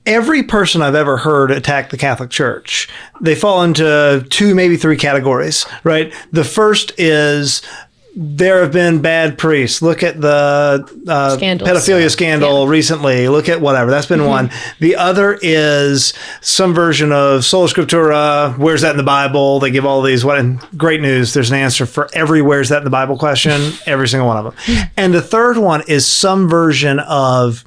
every person I've ever heard attack the Catholic Church, they fall into 2, maybe 3 categories, right? The first is there have been bad priests. Look at the pedophilia scandal recently. Look at whatever. That's been one. The other is some version of sola scriptura. Where's that in the Bible? They give all these. And great news. There's an answer for every where's that in the Bible question. Every single one of them. And the third one is some version of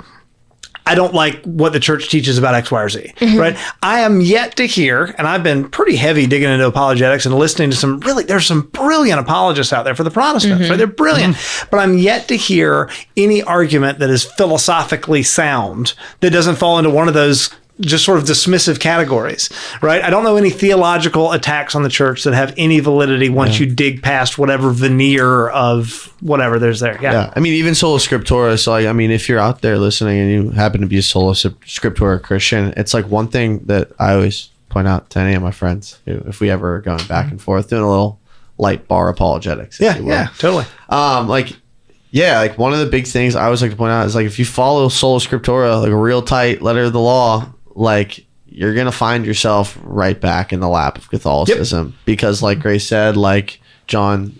I don't like what the church teaches about X, Y, or Z, right? I am yet to hear, and I've been pretty heavy digging into apologetics and listening to there's some brilliant apologists out there for the Protestants, right? They're brilliant. But I'm yet to hear any argument that is philosophically sound that doesn't fall into one of those just sort of dismissive categories, right? I don't know any theological attacks on the church that have any validity once you dig past whatever veneer of whatever there's there. Yeah. I mean, even sola scriptura. So, like, I mean, if you're out there listening and you happen to be a sola scriptura Christian, it's like one thing that I always point out to any of my friends, if we ever are going back and forth, doing a little light bar apologetics. Yeah, totally. Like one of the big things I always like to point out is like if you follow sola scriptura, like a real tight letter of the law, like you're gonna find yourself right back in the lap of Catholicism because, like Grace said, like John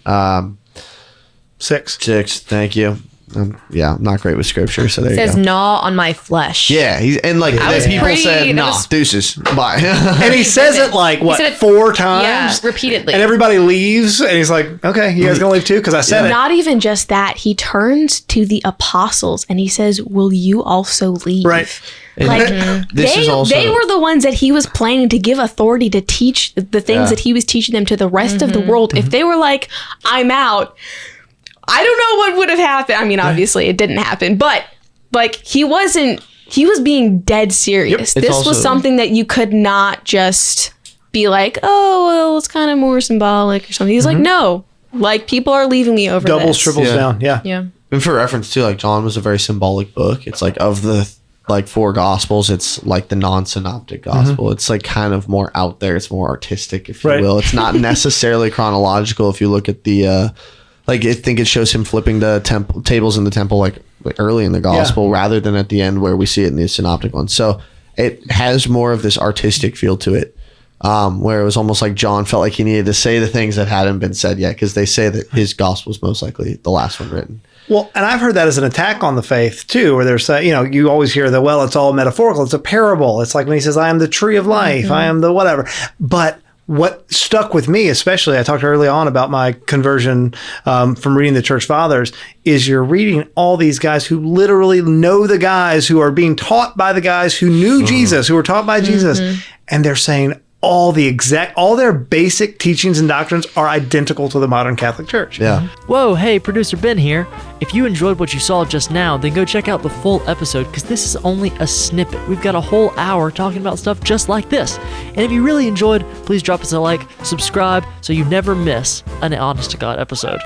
6. Thank you. I'm not great with scripture, so there you go. It says gnaw on my flesh. Yeah, people said nah, deuces, bye. And he says it like what 4 times, repeatedly, and everybody leaves, and he's like, "Okay, you guys gonna leave too?" Because I said it. Not even just that, he turns to the apostles and he says, "Will you also leave?" Right. Like they were the ones that he was planning to give authority to teach the things that he was teaching them to the rest of the world. If they were like, "I'm out," I don't know what would have happened. I mean, obviously it didn't happen, but like he was being dead serious. This was something that you could not just be like, "Oh, well, it's kind of more symbolic or something." He's like, "No, like people are leaving me over doubles, this." triples down. Yeah. And for reference too, like John was a very symbolic book. It's like of the like 4 gospels, it's like the non-synoptic gospel. It's like kind of more out there. It's more artistic, if you will. It's not necessarily chronological. If you look at the like, I think it shows him flipping the tables in the temple like early in the gospel rather than at the end where we see it in the synoptic one. So it has more of this artistic feel to it, where it was almost like John felt like he needed to say the things that hadn't been said yet because they say that his gospel is most likely the last one written. Well, and I've heard that as an attack on the faith too, where there's, you always hear that, well, it's all metaphorical. It's a parable. It's like when he says, "I am the tree of life. I am the whatever." But what stuck with me, especially, I talked early on about my conversion from reading the Church Fathers, is you're reading all these guys who literally know the guys who are being taught by the guys who knew Jesus, who were taught by Jesus. And they're saying all their basic teachings and doctrines are identical to the modern Catholic Church. Yeah. Whoa, hey, producer Ben here. If you enjoyed what you saw just now, then go check out the full episode because this is only a snippet. We've got a whole hour talking about stuff just like this. And if you really enjoyed, please drop us a like, subscribe so you never miss an honest to God episode.